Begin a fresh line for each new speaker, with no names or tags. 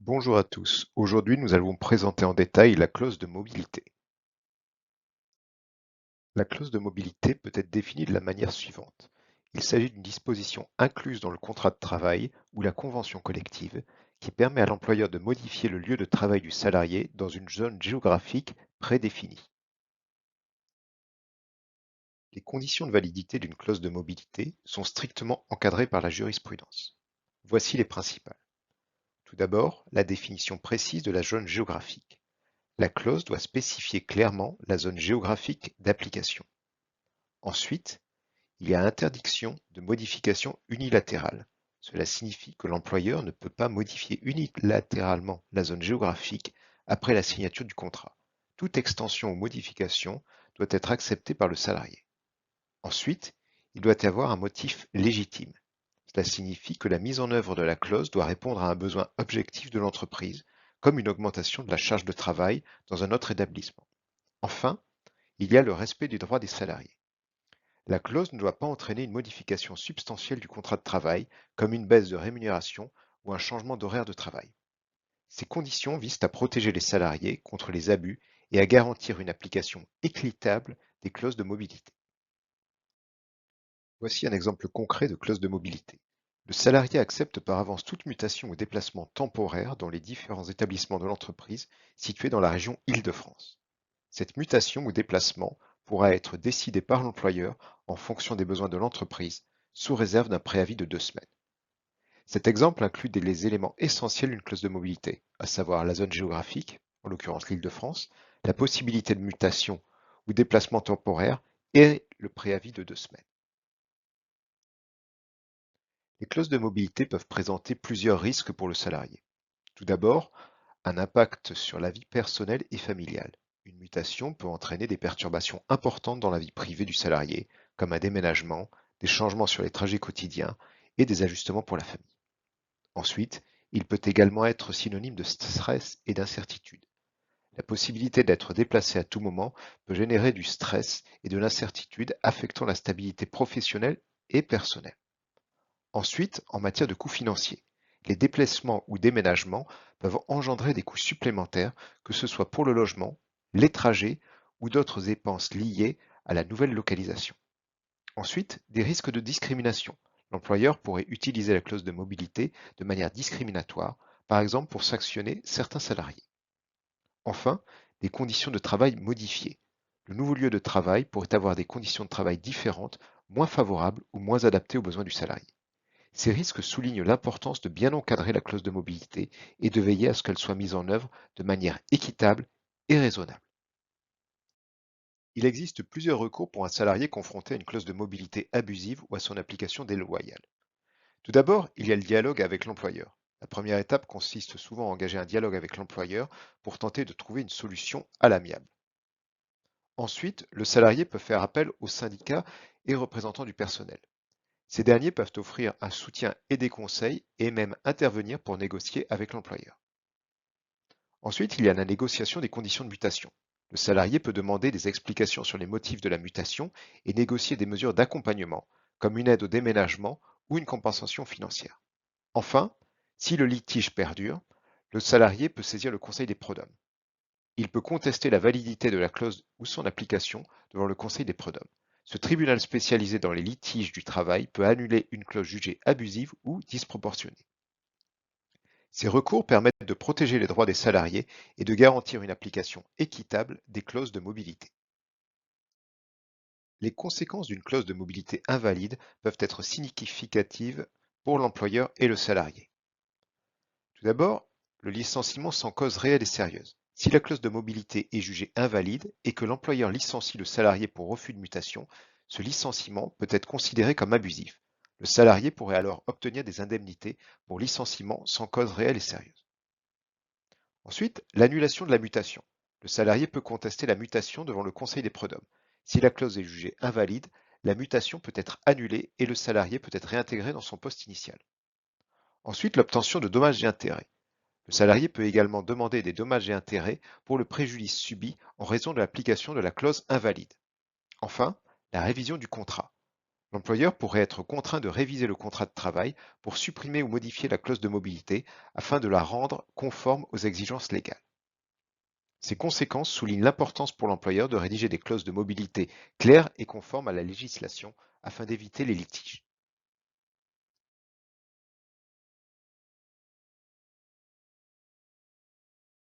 Bonjour à tous. Aujourd'hui, nous allons présenter en détail la clause de mobilité. La clause de mobilité peut être définie de la manière suivante. Il s'agit d'une disposition incluse dans le contrat de travail ou la convention collective qui permet à l'employeur de modifier le lieu de travail du salarié dans une zone géographique prédéfinie. Les conditions de validité d'une clause de mobilité sont strictement encadrées par la jurisprudence. Voici les principales. Tout d'abord, la définition précise de la zone géographique. La clause doit spécifier clairement la zone géographique d'application. Ensuite, il y a interdiction de modification unilatérale. Cela signifie que l'employeur ne peut pas modifier unilatéralement la zone géographique après la signature du contrat. Toute extension ou modification doit être acceptée par le salarié. Ensuite, il doit y avoir un motif légitime. Cela signifie que la mise en œuvre de la clause doit répondre à un besoin objectif de l'entreprise, comme une augmentation de la charge de travail dans un autre établissement. Enfin, il y a le respect des droits des salariés. La clause ne doit pas entraîner une modification substantielle du contrat de travail, comme une baisse de rémunération ou un changement d'horaire de travail. Ces conditions visent à protéger les salariés contre les abus et à garantir une application équitable des clauses de mobilité. Voici un exemple concret de clause de mobilité. Le salarié accepte par avance toute mutation ou déplacement temporaire dans les différents établissements de l'entreprise situés dans la région Île-de-France. Cette mutation ou déplacement pourra être décidé par l'employeur en fonction des besoins de l'entreprise, sous réserve d'un préavis de 2 semaines. Cet exemple inclut les éléments essentiels d'une clause de mobilité, à savoir la zone géographique, en l'occurrence l'Île-de-France, la possibilité de mutation ou déplacement temporaire et le préavis de 2 semaines. Les clauses de mobilité peuvent présenter plusieurs risques pour le salarié. Tout d'abord, un impact sur la vie personnelle et familiale. Une mutation peut entraîner des perturbations importantes dans la vie privée du salarié, comme un déménagement, des changements sur les trajets quotidiens et des ajustements pour la famille. Ensuite, il peut également être synonyme de stress et d'incertitude. La possibilité d'être déplacé à tout moment peut générer du stress et de l'incertitude affectant la stabilité professionnelle et personnelle. Ensuite, en matière de coûts financiers, les déplacements ou déménagements peuvent engendrer des coûts supplémentaires, que ce soit pour le logement, les trajets ou d'autres dépenses liées à la nouvelle localisation. Ensuite, des risques de discrimination. L'employeur pourrait utiliser la clause de mobilité de manière discriminatoire, par exemple pour sanctionner certains salariés. Enfin, des conditions de travail modifiées. Le nouveau lieu de travail pourrait avoir des conditions de travail différentes, moins favorables ou moins adaptées aux besoins du salarié. Ces risques soulignent l'importance de bien encadrer la clause de mobilité et de veiller à ce qu'elle soit mise en œuvre de manière équitable et raisonnable. Il existe plusieurs recours pour un salarié confronté à une clause de mobilité abusive ou à son application déloyale. Tout d'abord, il y a le dialogue avec l'employeur. La première étape consiste souvent à engager un dialogue avec l'employeur pour tenter de trouver une solution à l'amiable. Ensuite, le salarié peut faire appel aux syndicats et représentants du personnel. Ces derniers peuvent offrir un soutien et des conseils et même intervenir pour négocier avec l'employeur. Ensuite, il y a la négociation des conditions de mutation. Le salarié peut demander des explications sur les motifs de la mutation et négocier des mesures d'accompagnement, comme une aide au déménagement ou une compensation financière. Enfin, si le litige perdure, le salarié peut saisir le Conseil des prud'hommes. Il peut contester la validité de la clause ou son application devant le Conseil des prud'hommes. Ce tribunal spécialisé dans les litiges du travail peut annuler une clause jugée abusive ou disproportionnée. Ces recours permettent de protéger les droits des salariés et de garantir une application équitable des clauses de mobilité. Les conséquences d'une clause de mobilité invalide peuvent être significatives pour l'employeur et le salarié. Tout d'abord, le licenciement sans cause réelle et sérieuse. Si la clause de mobilité est jugée invalide et que l'employeur licencie le salarié pour refus de mutation, ce licenciement peut être considéré comme abusif. Le salarié pourrait alors obtenir des indemnités pour licenciement sans cause réelle et sérieuse. Ensuite, l'annulation de la mutation. Le salarié peut contester la mutation devant le Conseil des prud'hommes. Si la clause est jugée invalide, la mutation peut être annulée et le salarié peut être réintégré dans son poste initial. Ensuite, l'obtention de dommages et intérêts. Le salarié peut également demander des dommages et intérêts pour le préjudice subi en raison de l'application de la clause invalide. Enfin, la révision du contrat. L'employeur pourrait être contraint de réviser le contrat de travail pour supprimer ou modifier la clause de mobilité afin de la rendre conforme aux exigences légales. Ces conséquences soulignent l'importance pour l'employeur de rédiger des clauses de mobilité claires et conformes à la législation afin d'éviter les litiges.